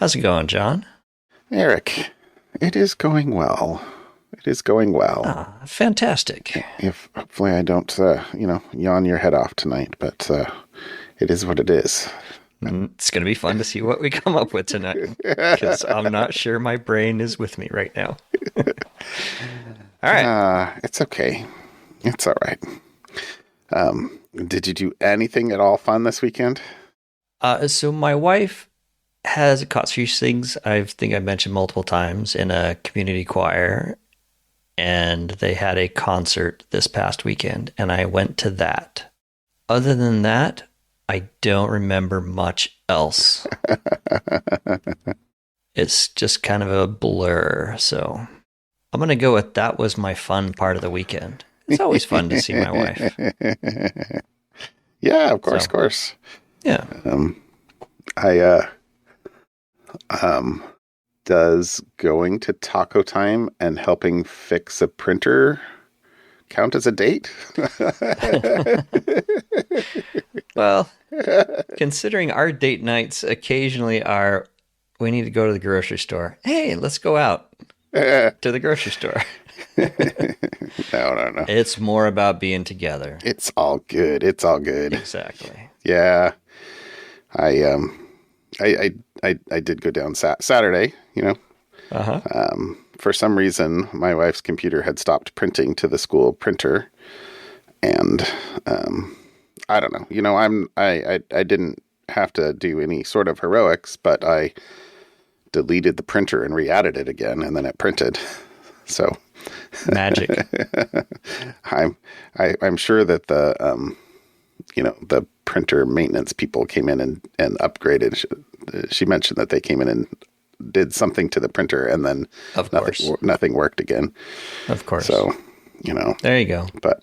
How's it going, John? Eric, it is going well. It is going well. Ah, fantastic. If hopefully I don't, yawn your head off tonight, but it is what it is. It's going to be fun to see what we come up with tonight because I'm not sure my brain is with me right now. All right. It's okay. It's all right. Did you do anything at all fun this weekend? So my wife has a concert. She sings, I think I mentioned multiple times, in a community choir, and they had a concert this past weekend, and I went to that. Other than that, I don't remember much else. It's just kind of a blur, so I'm going to go with that was my fun part of the weekend. It's always fun to see my wife. Yeah, of course. Yeah. Does going to Taco Time and helping fix a printer count as a date? Well, considering our date nights occasionally are, we need to go to the grocery store. Hey, let's go out to the grocery store. No. It's more about being together. It's all good. Exactly. Yeah. I did go down Saturday, Uh-huh. For some reason, my wife's computer had stopped printing to the school printer, and I don't know. I didn't have to do any sort of heroics, but I deleted the printer and re-added it again, and then it printed. So Magic. I'm sure that the printer maintenance people came in and upgraded. She mentioned that they came in and did something to the printer, and then Of course. nothing worked again. Of course. So, there you go. But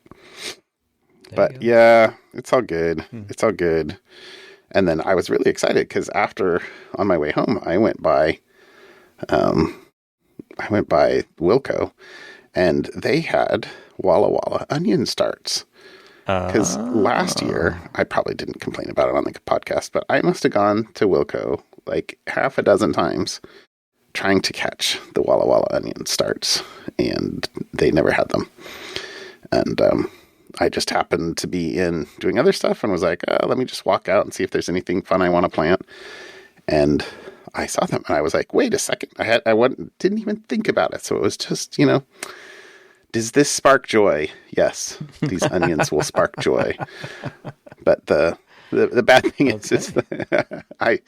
yeah, it's all good. It's all good. And then I was really excited because on my way home, I went by Wilco, and they had Walla Walla onion starts. Because last year, I probably didn't complain about it on the podcast, but I must have gone to Wilco like half a dozen times trying to catch the Walla Walla onion starts, and they never had them. And I just happened to be in doing other stuff and was like, let me just walk out and see if there's anything fun I want to plant. And I saw them, and I was like, wait a second. Didn't even think about it. So it was just, does this spark joy? Yes, these onions will spark joy. But the bad thing is I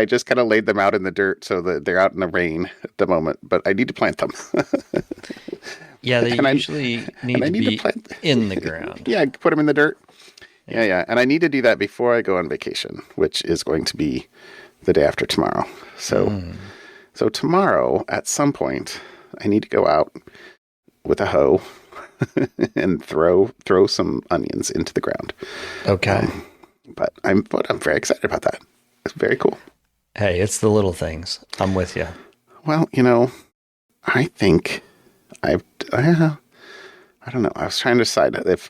just kind of laid them out in the dirt so that they're out in the rain at the moment. But I need to plant them. Yeah, they usually need to be in the ground. Yeah, put them in the dirt. Yeah. And I need to do that before I go on vacation, which is going to be the day after tomorrow. So tomorrow at some point, I need to go out with a hoe and throw some onions into the ground. Okay. But I'm very excited about that. It's very cool. Hey, it's the little things. I'm with you. Well, I think I don't know. I was trying to decide if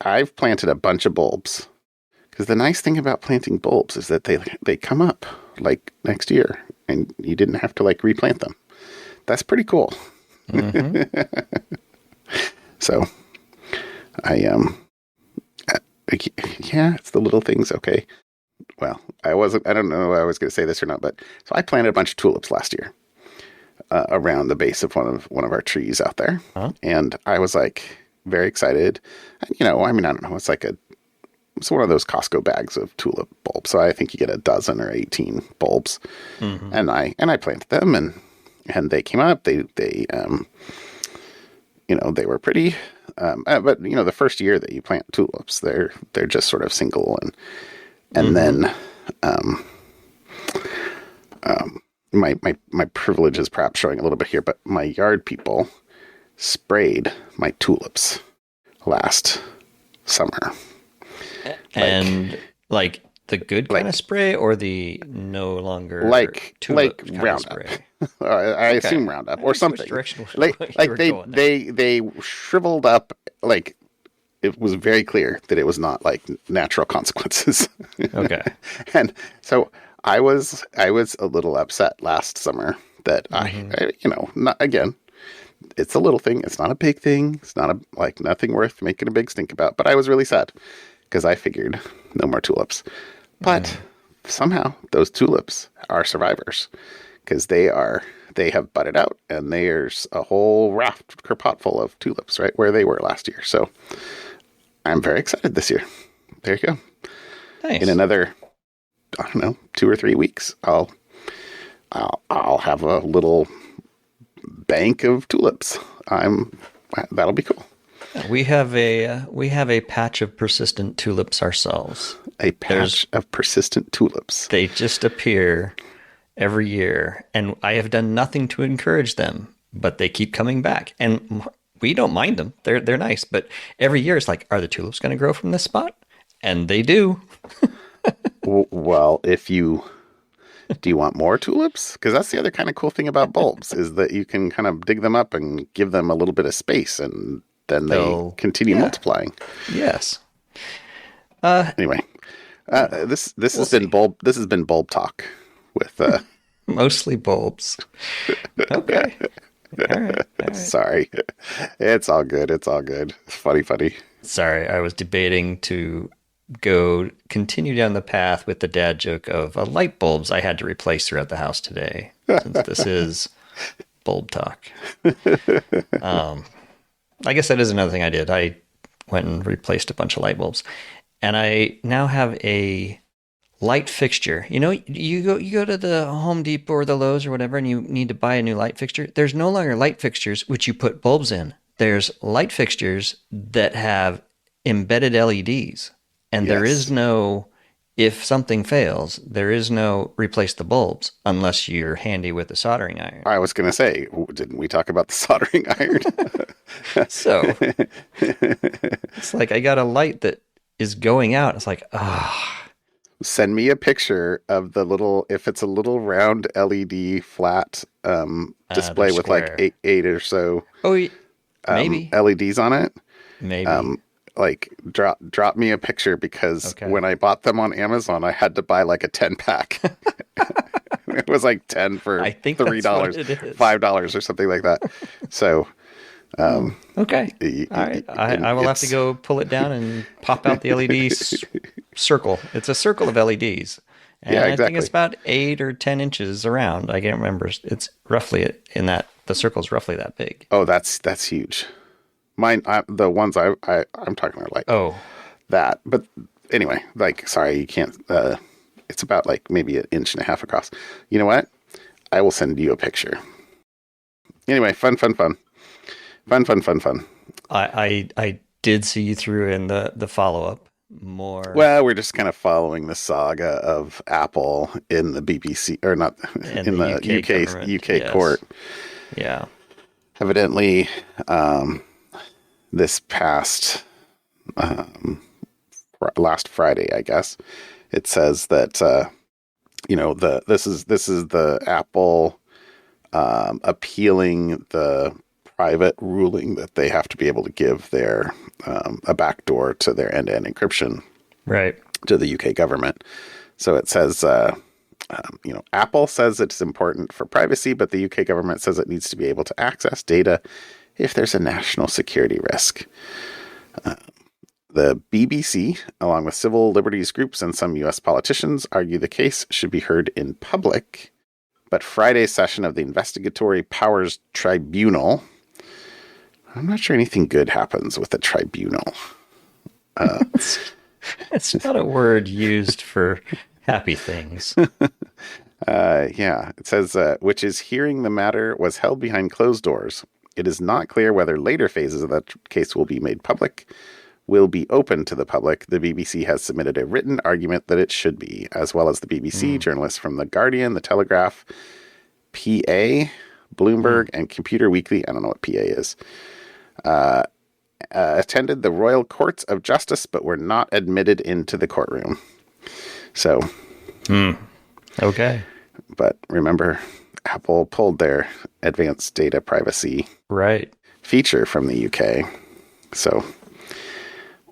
I've planted a bunch of bulbs, because the nice thing about planting bulbs is that they come up like next year, and you didn't have to like replant them. That's pretty cool. Mm-hmm. So it's the little things. Okay. Well, I don't know if I was going to say this or not, but so I planted a bunch of tulips last year around the base of one of our trees out there. Huh? And I was like very excited. And, I don't know. It's one of those Costco bags of tulip bulbs. So I think you get a dozen or 18 bulbs. Mm-hmm. And I planted them, and they came up. They were pretty. But the first year that you plant tulips, they're just sort of single, and then my privilege is perhaps showing a little bit here, but my yard people sprayed my tulips last summer. And like the good kind of spray, or the no longer tulip Roundup. I assume Roundup or something. They shriveled up. Like, it was very clear that it was not like natural consequences. Okay. And so I was a little upset last summer that not again. It's a little thing. It's not a big thing. It's not like nothing worth making a big stink about. But I was really sad because I figured no more tulips. But somehow those tulips are survivors because they have budded out and there's a whole raft or pot full of tulips right where they were last year. So I'm very excited this year. There you go. Nice. In another, I don't know, 2 or 3 weeks, I'll have a little bank of tulips. That'll be cool. We have a patch of persistent tulips ourselves. A patch of persistent tulips. They just appear every year, and I have done nothing to encourage them, but they keep coming back, and we don't mind them. They're nice, but every year it's like, are the tulips going to grow from this spot? And they do. Well, do you want more tulips? Because that's the other kind of cool thing about bulbs is that you can kind of dig them up and give them a little bit of space, and then they continue multiplying. Yes. Anyway, this has been bulb talk with mostly bulbs. Okay. All right. Sorry, it's all good. It's all good. Funny. Sorry, I was debating to continue down the path with the dad joke of light bulbs I had to replace throughout the house today, since this is bulb talk. I guess that is another thing I did. I went and replaced a bunch of light bulbs, and I now have a light fixture. You know, you go to the Home Depot or the Lowe's or whatever, and you need to buy a new light fixture. There's no longer light fixtures which you put bulbs in. There's light fixtures that have embedded LEDs. And there is no, if something fails, there is no replace the bulbs unless you're handy with a soldering iron. I was going to say, didn't we talk about the soldering iron? So it's like I got a light that is going out. It's like, Send me a picture of if it's a little round LED flat display with like eight or so maybe LEDs on it. Maybe. Like drop me a picture because when I bought them on Amazon, I had to buy like a 10-pack. It was like 10 for I think $3, $5 or something like that. So, okay. All right. I will have to go pull it down and pop out the LED circle. It's a circle of LEDs. And yeah, exactly. I think it's about 8 or 10 inches around. I can't remember. It's roughly the circle's roughly that big. Oh, that's huge. Mine, the ones I'm talking are like that. But anyway, like, sorry, you can't. It's about like maybe 1.5 inches across. You know what? I will send you a picture. Anyway, fun. I did see you through in the follow up more. Well, we're just kind of following the saga of Apple in the BBC or not in the UK court. Yeah. Evidently, this past last Friday, I guess, it says that this is the Apple appealing the private ruling that they have to be able to give their a backdoor to their end-to-end encryption to the UK government. So it says Apple says it's important for privacy, but the UK government says it needs to be able to access data if there's a national security risk. The BBC, along with civil liberties groups and some U.S. politicians, argue the case should be heard in public. But Friday's session of the Investigatory Powers Tribunal, I'm not sure anything good happens with the tribunal. It's not a word used for happy things. It says, which is hearing the matter was held behind closed doors. It is not clear whether later phases of that case will be made public, will be open to the public. The BBC has submitted a written argument that it should be, as well as the BBC, journalists from The Guardian, The Telegraph, PA, Bloomberg, and Computer Weekly, I don't know what PA is, attended the Royal Courts of Justice, but were not admitted into the courtroom. So, okay. But remember, Apple pulled their advanced data privacy feature from the UK. So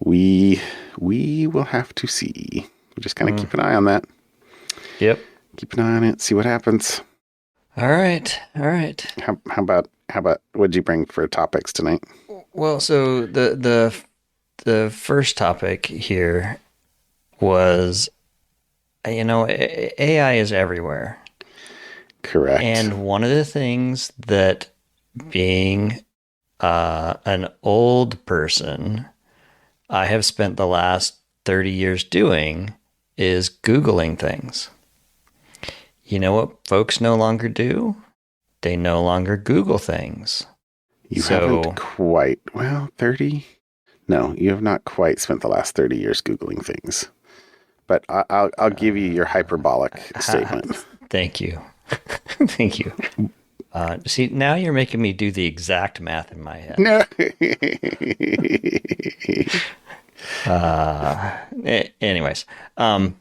we will have to see. We just kind of keep an eye on that. Yep. Keep an eye on it. See what happens. All right. All right. How about what'd you bring for topics tonight? Well, so the first topic here was, AI is everywhere. Correct. And one of the things that being an old person, I have spent the last 30 years doing is Googling things. You know what folks no longer do? They no longer Google things. You haven't So, quite, well, 30? No, you have not quite spent the last 30 years Googling things. But I'll give you your hyperbolic statement. thank you. Thank you. See, now you're making me do the exact math in my head. No. Anyways, well,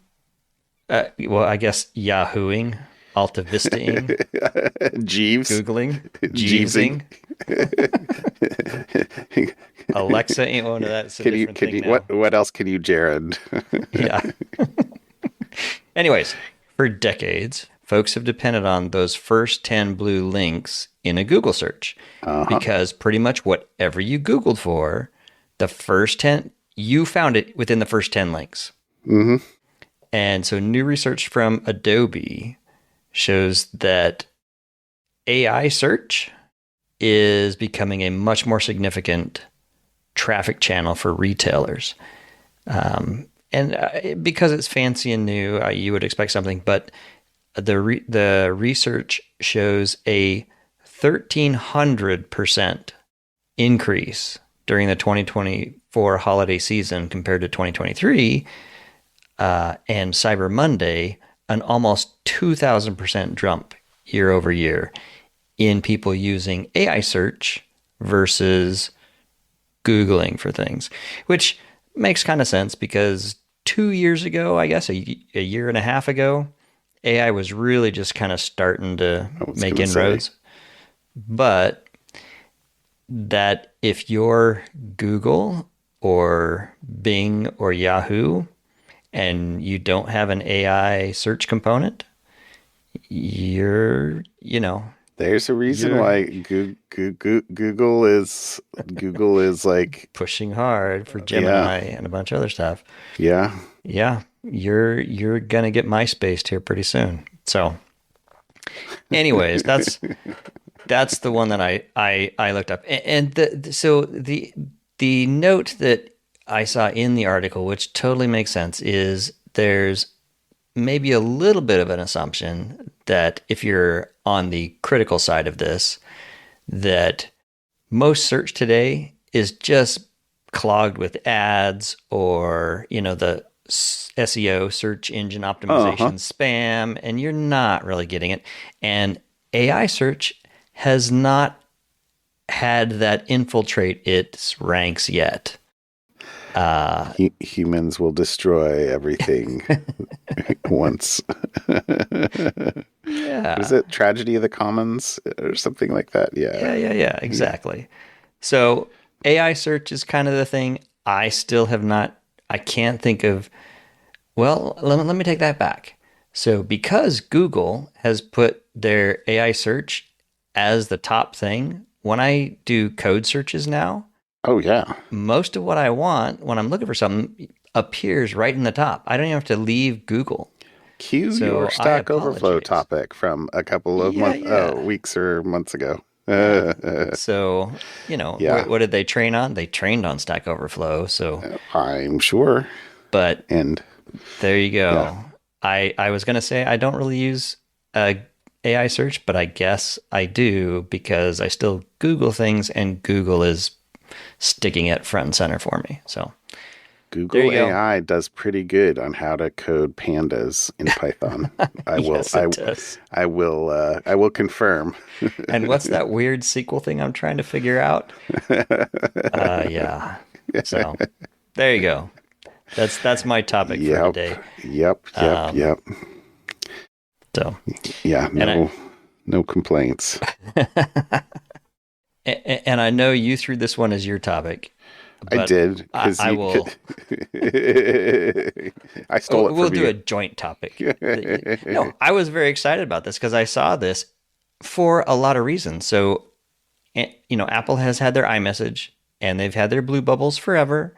I guess Yahooing, Alta Vistaing, Jeeves. Googling, Jeevesing. Jeevesing, Alexa. Oh, no, that's a different thing now. What else can you gerund? Yeah. Anyways, for decades, folks have depended on those first 10 blue links in a Google search because pretty much whatever you Googled for, the first 10, you found it within the first 10 links. Mm-hmm. And so new research from Adobe shows that AI search is becoming a much more significant traffic channel for retailers. And because it's fancy and new, you would expect something, but the research shows a 1,300% increase during the 2024 holiday season compared to 2023, and Cyber Monday, an almost 2,000% jump year over year in people using AI search versus Googling for things, which makes kind of sense because 2 years ago, I guess a year and a half ago, AI was really just kind of starting to make inroads. But that if you're Google or Bing or Yahoo and you don't have an AI search component, you're, there's a reason why Google is like pushing hard for Gemini and a bunch of other stuff. Yeah. Yeah, you're gonna get Myspaced here pretty soon. So, anyways, that's the one that I looked up, and the note that I saw in the article, which totally makes sense, is there's maybe a little bit of an assumption that if you're on the critical side of this, that most search today is just clogged with ads or, the SEO, search engine optimization, spam, and you're not really getting it. And AI search has not had that infiltrate its ranks yet. Humans will destroy everything once. Yeah. Is it Tragedy of the Commons or something like that? Yeah, exactly. So AI search is kind of the thing. I can't think of, well, let me take that back. So because Google has put their AI search as the top thing, when I do code searches now, oh yeah, most of what I want when I'm looking for something appears right in the top. I don't even have to leave Google. Cue your Stack Overflow topic from a couple of weeks or months ago. So, what did they train on? They trained on Stack Overflow. So I'm sure. But and there you go. Yeah. I was going to say I don't really use AI search, but I guess I do because I still Google things and Google is sticking it front and center for me. So Google AI does pretty good on how to code pandas in Python. I will confirm. And what's that weird SQL thing I'm trying to figure out? Yeah. So there you go. That's my topic for today. Yep. So yeah, no complaints. And I know you threw this one as your topic. I but did because I you will. I stole it We'll from do you. a joint topic. No, I was very excited about this because I saw this for a lot of reasons. So, Apple has had their iMessage and they've had their blue bubbles forever.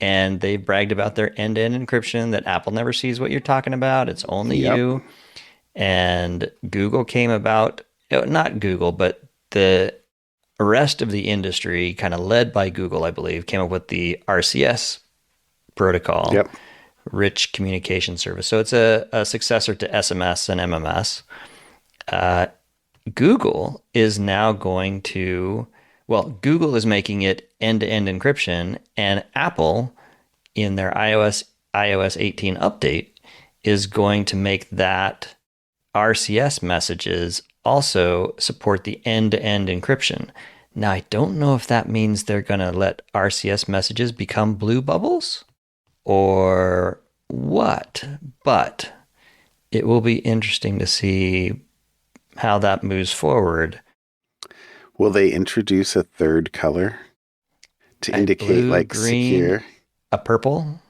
And they've bragged about their end to end encryption that Apple never sees what you're talking about. It's only Yep. you. And Google came about, not Google, but the rest of the industry, kind of led by Google, I believe, came up with the RCS protocol, Yep. Rich Communication Service. So it's a successor to SMS and MMS. Uh, Google is now going to, well, Google is making it end to end encryption, and Apple, in their iOS 18 update, is going to make that RCS messages also support the end to end encryption. Now, I don't know if that means they're going to let RCS messages become blue bubbles or what, but it will be interesting to see how that moves forward. Will they introduce a third color to indicate Blue, like green, secure? a purple,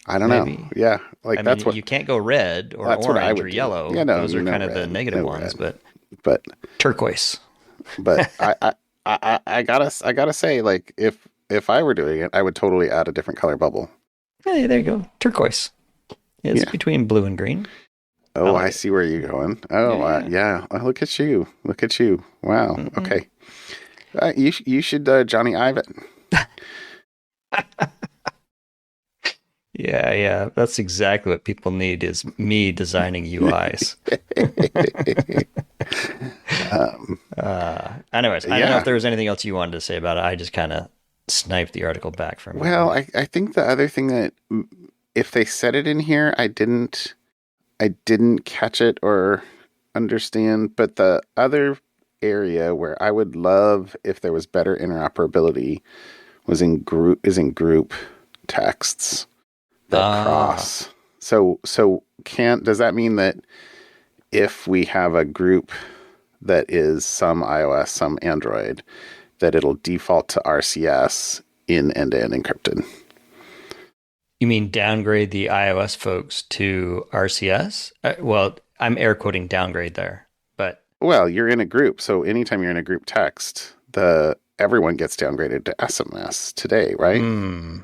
I don't know. maybe. Yeah, like I mean, you can't go red or that's what I orange or would do. yellow. Yeah, no, Those are no kind of the red, negative no ones, red. but But turquoise. but I gotta say, like if I were doing it, I would totally add a different color bubble. Hey, there you go. Turquoise. It's Yeah. between blue and green. I Oh, like I it. see where you're going. Oh, Yeah. yeah. Oh, look at you. Look at you. Wow. Mm-mm. Okay. You should Johnny Ive it. Yeah, yeah. That's exactly what people need is me designing UIs. um, Anyways, I don't know if yeah. there was anything else you wanted to say about it. I just kind of sniped the article back from you Well, there. I think the other thing that if they said it in here, I didn't catch it or understand. But the other area where I would love if there was better interoperability is in group texts that Ah, cross. So can't does that mean that if we have a group that is some iOS, some Android, that it'll default to RCS in end-to-end encrypted? you mean downgrade the iOS folks to RCS? Well, I'm air quoting downgrade there, but Well, you're in a group, so anytime you're in a group text, the everyone gets downgraded to SMS today, right? hmm.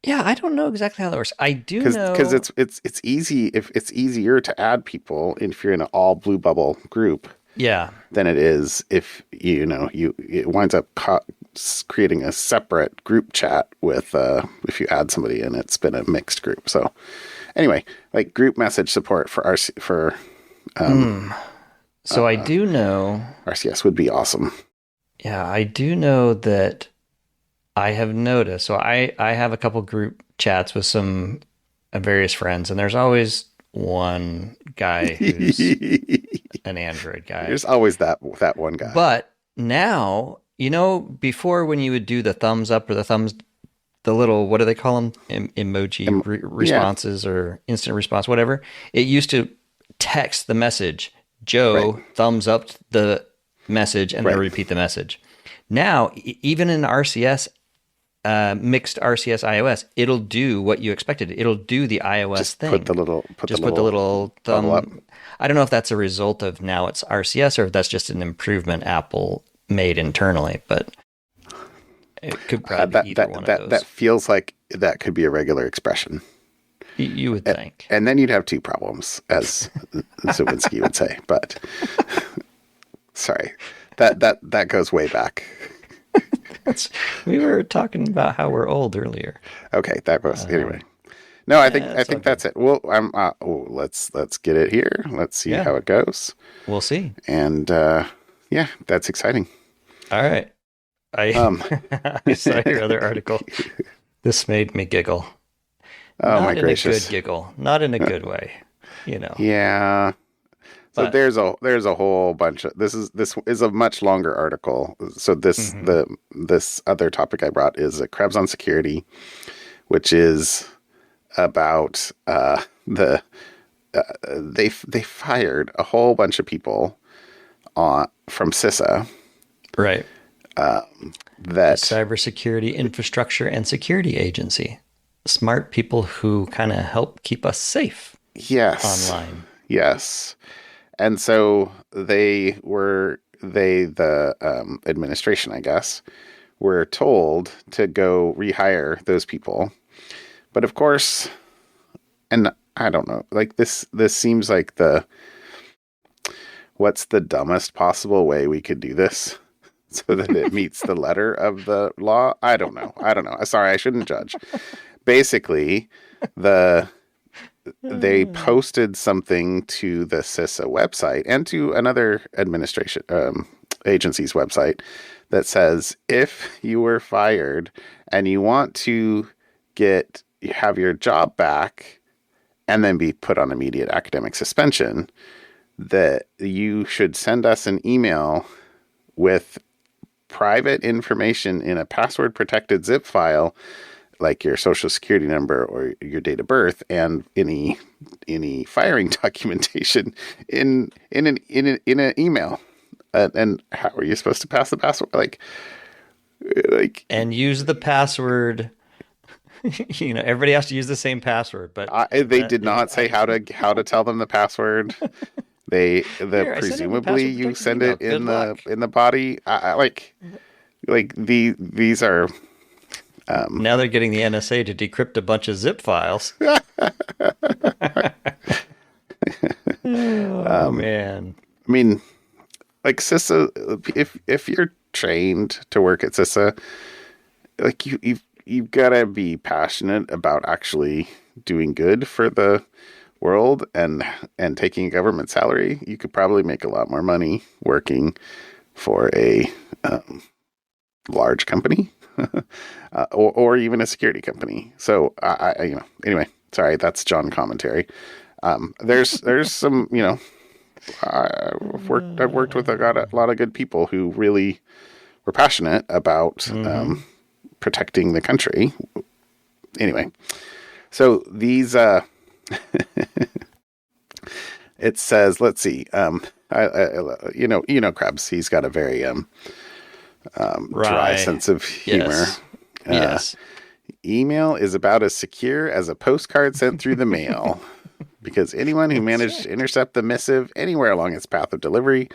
Yeah, I don't know exactly how that works. I do Because know. it's easy if it's easier to add people if you're in an all blue bubble group Yeah, than it is if you it winds up creating a separate group chat with if you add somebody and it's been a mixed group. So anyway, like group message support for um, hmm. So I uh, do know. RCS would be awesome. Yeah, I do know that I have noticed. So I have a couple group chats with some various friends, and there's always one guy who's an Android guy. There's always that one guy. But now, before when you would do the thumbs up or the little, what do they call them? Emoji Yeah, responses or instant response, whatever. It used to text the message, right, Joe, thumbs up the message, and then right. repeat the message. Now, even in RCS, mixed RCS iOS, it'll do what you expected. It'll do the iOS Just put thing. the little Just put the little bubble up. thumb. I don't know if that's a result of now it's RCS or if that's just an improvement Apple made internally, but it could probably be That either one that of that those. feels like that could be a regular expression. You would think. And then you'd have two problems, as Zawinski would say. But sorry, that goes way back. We were talking about how we're old earlier. Okay, that goes anyway. No, I think Yeah, I it's all think good. that's it. Well, let's get it here. Let's see Yeah, how it goes. we'll see. And yeah, that's exciting. All right. I Um, I saw your other article. This made me giggle. oh my Not in a good gracious. giggle. Not in a good way. You know. Yeah. So But there's a whole bunch of this is a much longer article. So mhm. this other topic I brought is Krebs on security, which is about they fired a whole bunch of people from CISA Right. The that Cybersecurity Infrastructure and Security Agency. Smart people who kind of help keep us safe yes, online. yes. And so the administration, I guess, were told to go rehire those people. But of course, and I don't know, like this seems like what's the dumbest possible way we could do this so that it meets the letter of the law? I don't know. Sorry, I shouldn't judge. Basically, the they posted something to the CISA website and to another administration agency's website that says if you were fired and you want to have your job back and then be put on immediate academic suspension, that you should send us an email with private information in a password protected zip file, like your social security number or your date of birth, and any firing documentation in an email. And how are you supposed to pass the password? Like And use the password. Everybody has to use the same password, but they did not say how to tell them the password. Here, I sent him a Presumably password you protected send email. it Good luck. in the body. These are Now they're getting the NSA to decrypt a bunch of zip files. Oh man. I mean, like CISA, if you're trained to work at CISA, like you've got to be passionate about actually doing good for the world and taking a government salary. You could probably make a lot more money working for a large company or even a security company. So anyway, sorry, that's John commentary. There's some, I've worked with a lot of good people who really were passionate about protecting the country. Anyway, so these it says, let's see, Krebs. He's got a very dry sense of humor. Yes. Yes. Email is about as secure as a postcard sent through the mail. Because anyone who managed to intercept the missive anywhere along its path of delivery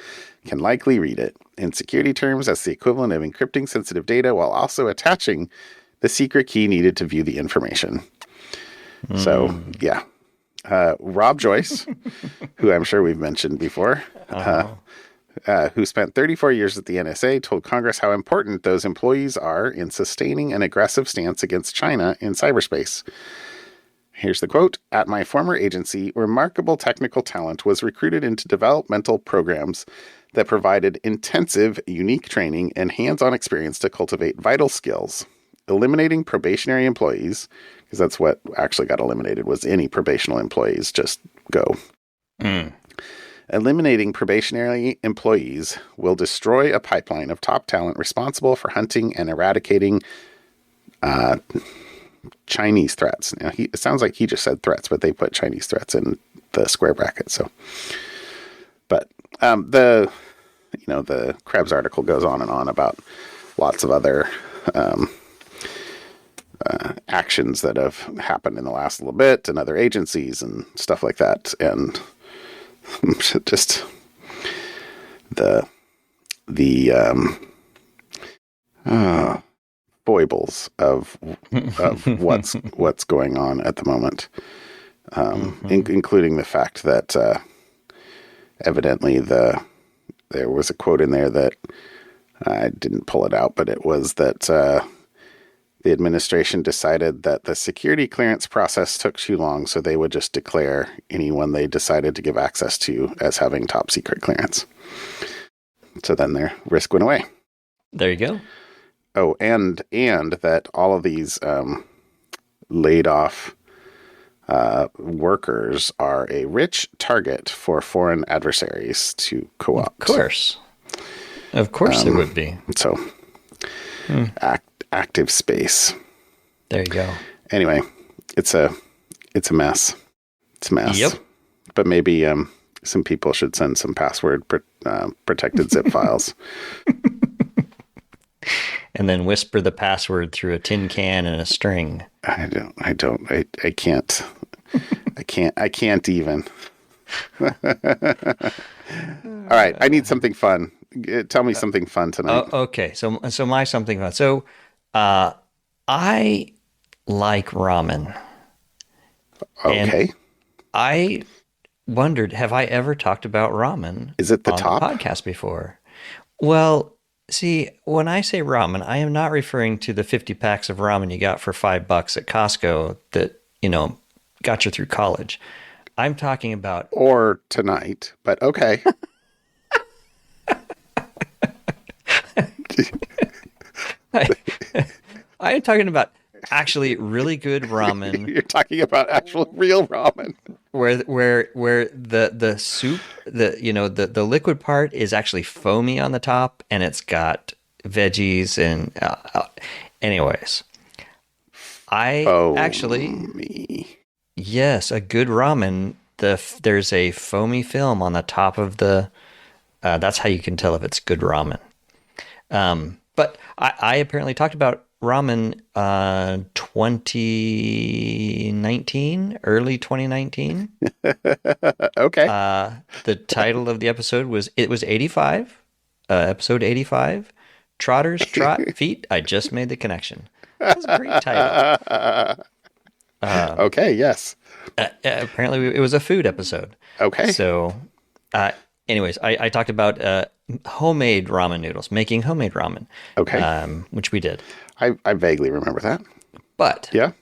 can likely read it. In security terms, that's the equivalent of encrypting sensitive data while also attaching the secret key needed to view the information. So, yeah. Rob Joyce, who I'm sure we've mentioned before, who spent 34 years at the NSA, told Congress how important those employees are in sustaining an aggressive stance against China in cyberspace. Here's the quote. At my former agency, remarkable technical talent was recruited into developmental programs that provided intensive, unique training and hands-on experience to cultivate vital skills. Eliminating probationary employees, because that's what actually got eliminated, was any probational employees just go. Eliminating probationary employees will destroy a pipeline of top talent responsible for hunting and eradicating Chinese threats. Now, it sounds like he just said threats, but they put Chinese threats in the square bracket. So, but the Krebs article goes on and on about lots of other actions that have happened in the last little bit and other agencies and stuff like that, and just the foibles of what's going on at the moment, including the fact that evidently there was a quote in there that I didn't pull it out, but it was that the administration decided that the security clearance process took too long, so they would just declare anyone they decided to give access to as having top secret clearance. So then their risk went away. There you go. Oh, and that all of these laid off workers are a rich target for foreign adversaries to co-opt. Of course they would be. So active space. There you go. Anyway, it's a mess. It's a mess. Yep. But maybe some people should send some password protected zip files. and then whisper the password through a tin can and a string. I can't. I can't even. All right. I need something fun. Tell me something fun tonight. Okay. So my something fun. So, I like ramen, and Okay. I wondered, have I ever talked about ramen Is it the on the top? podcast before? Well, see, when I say ramen, I am not referring to the 50 packs of ramen you got for $5 at Costco that, got you through college. I'm talking about Or tonight, but okay. I am talking about actually really good ramen You're talking about actual real ramen. where the soup, the liquid part is actually foamy on the top, and it's got veggies and anyways. I Oh, actually, me. yes, a good ramen, there's a foamy film on the top of the that's how you can tell if it's good ramen. But I apparently talked about ramen 2019, early 2019. Okay. The title of the episode was 85, episode 85, Trotters Trot Feet. I just made the connection. That's a great title. Okay. Yes. Apparently, it was a food episode. Okay. So, uh, anyways, I talked about homemade ramen noodles, making homemade ramen, Okay. which we did. I vaguely remember that. But Yeah.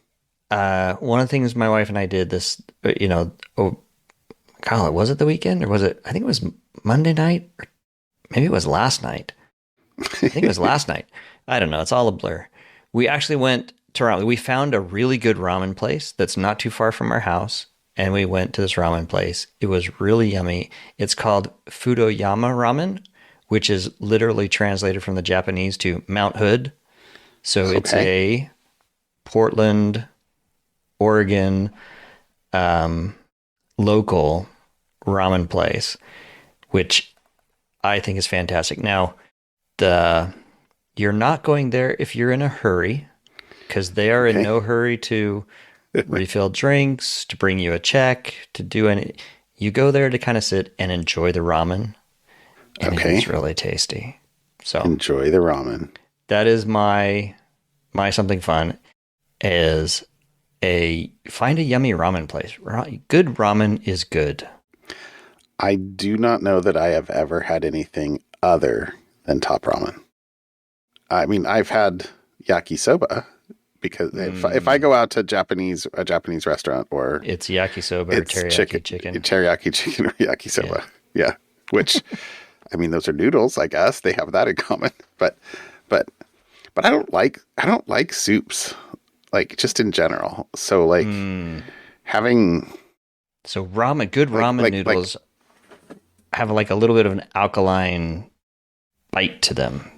one of the things my wife and I did this, God, was it the weekend or was it? I think it was Monday night, or maybe it was last night. I think it was last night. I don't know. It's all a blur. We actually went to ramen. We found a really good ramen place that's not too far from our house, and we went to this ramen place. It was really yummy. It's called Fudoyama Ramen, which is literally translated from the Japanese to Mount Hood. So it's Okay. a Portland, Oregon, local ramen place, which I think is fantastic. Now, the you're not going there if you're in a hurry, because they are in Okay. no hurry to refill drinks, to bring you a check, to do any. You go there to kind of sit and enjoy the ramen, and it Okay. is really tasty. So Enjoy the ramen. that is my something fun is a find a yummy ramen place. Good ramen is good. I do not know that I have ever had anything other than top ramen. I mean, I've had yakisoba because if I go out to a Japanese restaurant or It's yakisoba or it's teriyaki chicken. teriyaki chicken or Yeah. yakisoba. Yeah. Which, I mean, those are noodles, I guess. They have that in common. But, but I don't like soups, like just in general. So like having So good ramen like noodles have like a little bit of an alkaline bite to them.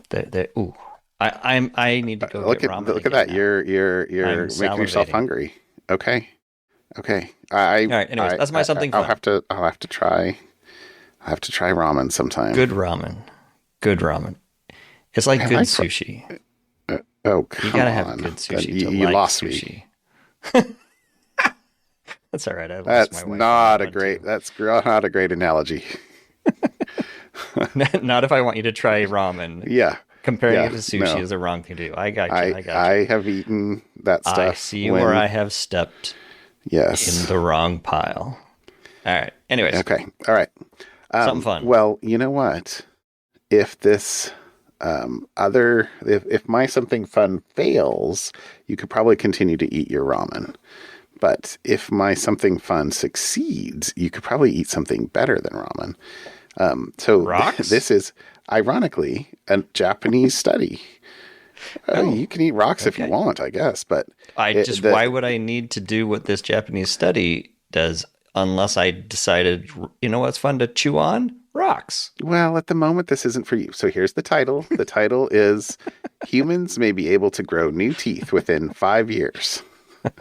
Ooh, I need to go get ramen look at again that. now. You're I'm making yourself salivating. hungry. Okay. Okay. All right. Anyways, that's my something I'll fun. have to try ramen sometime. Good ramen. Good ramen. It's like I good like sushi. oh, You come gotta have on. good Then sushi to you like lost me. sushi. That's all right. I lost my wife on that one too. That's not a great analogy. Not if I want you to try ramen. Yeah. Comparing it Yeah. to sushi No. is the wrong thing to do. I got you. I I got you. I have eaten that I stuff see where when I have stepped in yes. the wrong pile. All right. Anyways, Okay. All right. something fun. Well, you know what? If this if my something fun fails, you could probably continue to eat your ramen. But if my something fun succeeds, you could probably eat something better than ramen. So Rocks? this is ironically a Japanese study. Oh, You can eat rocks if you okay. want, I guess, but Why would I need to do what this Japanese study does unless I decided, what's fun to chew on? Rocks. well, at the moment, this isn't for you. So here's the title. The title is Humans May Be Able to Grow New Teeth Within 5 Years. All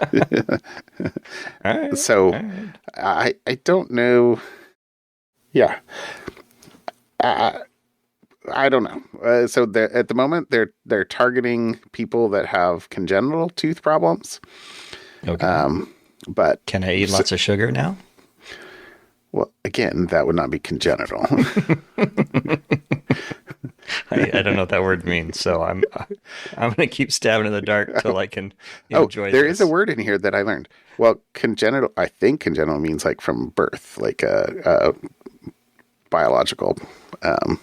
right. All So right. I don't know. Yeah. I, I don't know. So at the moment, they're targeting people that have congenital tooth problems. Okay. But Can I eat lots of sugar now? well, again, that would not be congenital. I don't know what that word means, so I'm gonna keep stabbing in the dark till I can Oh, enjoy there is a this. word in here that I learned. Well, congenital, I think congenital means like from birth, like a biological. Um,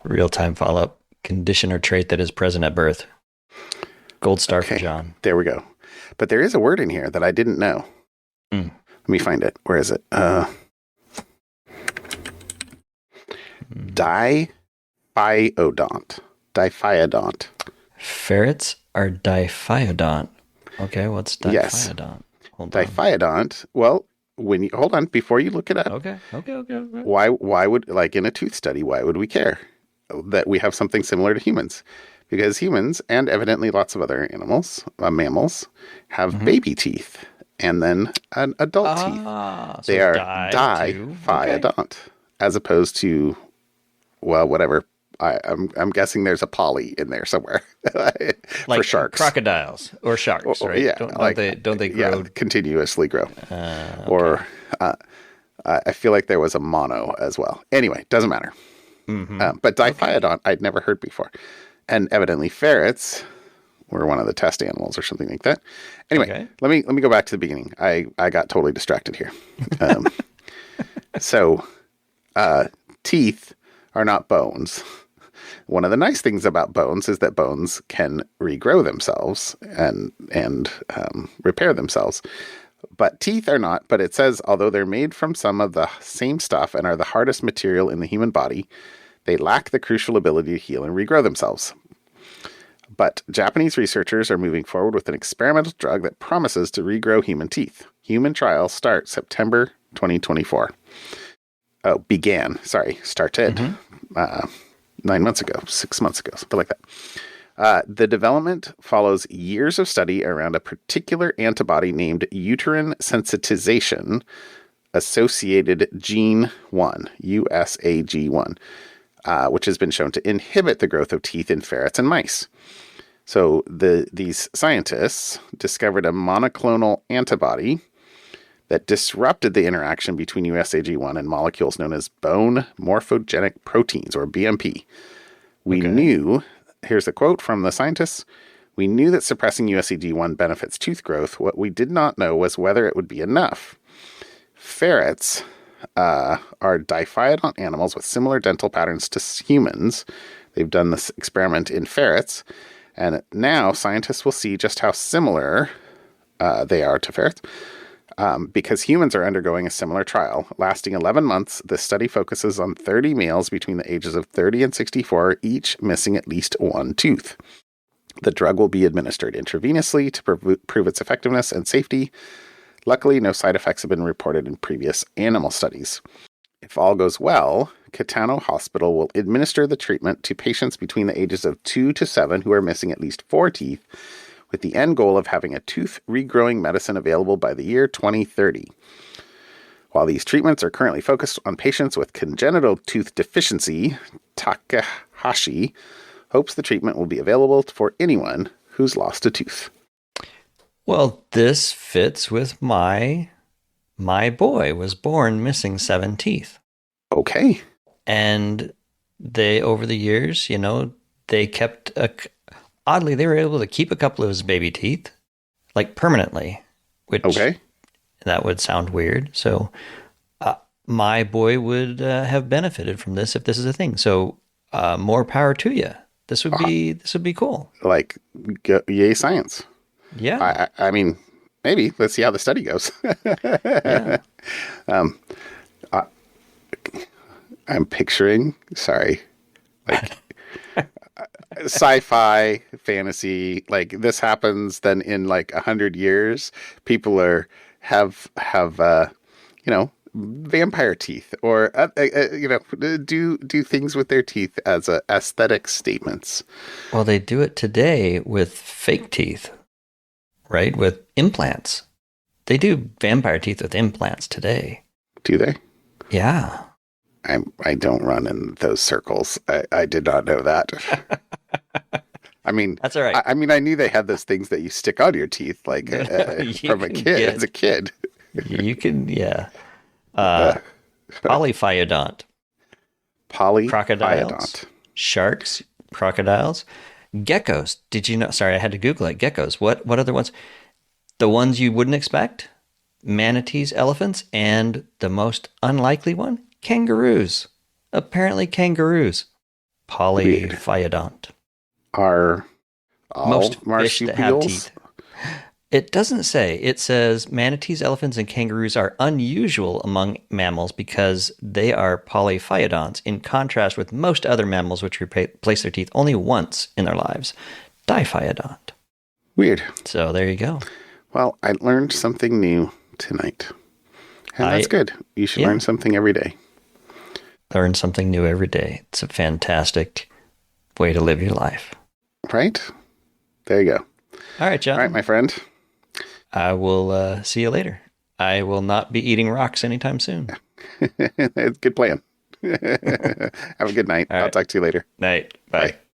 Real-time follow-up. Condition or trait that is present at birth. Gold star for okay, John. there we go. But there is a word in here that I didn't know. Mm. Let me find it. Where is it? Diphyodont. Diphyodont. Ferrets are diphyodont. Okay, what's Yes. diphyodont? Hold on. Diphyodont. Well, when you hold on before you look it up, Okay. why would, like in a tooth study, why would we care that we have something similar to humans? Because humans and evidently lots of other animals, mammals, have Mm-hmm. baby teeth and then an adult teeth. So They it's are die too. Okay. diphyodont, as opposed to, well, whatever. I'm guessing there's a poly in there somewhere for Like sharks. crocodiles or sharks, right? Yeah, Don't they yeah, grow? continuously grow. Okay. Or I feel like there was a mono as well. Anyway, doesn't matter. Mm-hmm. But Okay. diphyodont I'd never heard before, and evidently ferrets were one of the test animals or something like that. Anyway, Okay. let me go back to the beginning. I got totally distracted here. Um, so teeth are not bones. One of the nice things about bones is that bones can regrow themselves and repair themselves. But teeth are not. But it says, although they're made from some of the same stuff and are the hardest material in the human body, they lack the crucial ability to heal and regrow themselves. But Japanese researchers are moving forward with an experimental drug that promises to regrow human teeth. Human trials start September 2024. Oh, started. Mm-hmm. 9 months ago, 6 months ago, something like that. The development follows years of study around a particular antibody named uterine sensitization associated gene 1, USAG1, which has been shown to inhibit the growth of teeth in ferrets and mice. So these scientists discovered a monoclonal antibody that disrupted the interaction between USAG1 and molecules known as bone morphogenic proteins, or BMP. We knew, here's a quote from the scientists, we knew that suppressing USAG1 benefits tooth growth. What we did not know was whether it would be enough. Ferrets are diphyodont animals with similar dental patterns to humans. They've done this experiment in ferrets, and now scientists will see just how similar they are to ferrets. Because humans are undergoing a similar trial. Lasting 11 months, the study focuses on 30 males between the ages of 30 and 64, each missing at least one tooth. The drug will be administered intravenously to prove its effectiveness and safety. Luckily, no side effects have been reported in previous animal studies. If all goes well, Kitano Hospital will administer the treatment to patients between the ages of 2 to 7 who are missing at least 4 teeth, with the end goal of having a tooth regrowing medicine available by the year 2030. While these treatments are currently focused on patients with congenital tooth deficiency, Takahashi hopes the treatment will be available for anyone who's lost a tooth. Well, this fits with my boy was born missing 7 teeth. Okay. And they, over the years, they kept oddly, they were able to keep a couple of his baby teeth, like permanently, which that would sound weird. So my boy would have benefited from this if this is a thing. So more power to you. This would be cool. Like, yay science. Yeah. I mean, maybe. Let's see how the study goes. Yeah. I'm picturing, like sci-fi fantasy, like this happens, then in like 100 years people have vampire teeth, or do things with their teeth as aesthetic statements. Well, they do it today with fake teeth, right? With implants. They do vampire teeth with implants today. Do they? Yeah. I don't run in those circles. I did not know that. I mean, That's all right. I mean, I knew they had those things that you stick on your teeth, like No, no, you from a can kid as a get, kid. you can, yeah. Uh, Polyphyodont, crocodiles, Polyphyodont. sharks, crocodiles, geckos. Did you know? Sorry, I had to Google it. Geckos. What other ones? The ones you wouldn't expect? Manatees, elephants, and the most unlikely one, kangaroos. Apparently, kangaroos. Weird. Polyphyodont. Are all Most fish that have marsupials? teeth. It doesn't say. It says manatees, elephants, and kangaroos are unusual among mammals because they are polyphyodonts, in contrast with most other mammals which replace their teeth only once in their lives. Diphyodont. Weird. So there you go. Well, I learned something new tonight. And that's I good. You should yeah, learn something every day. learn something new every day. It's a fantastic way to live your life. Right? There you go. All right, All right, John. my friend. I will see you later. I will not be eating rocks anytime soon. Good plan. Have a good night. All I'll right. talk to you later. Night. Bye. Bye.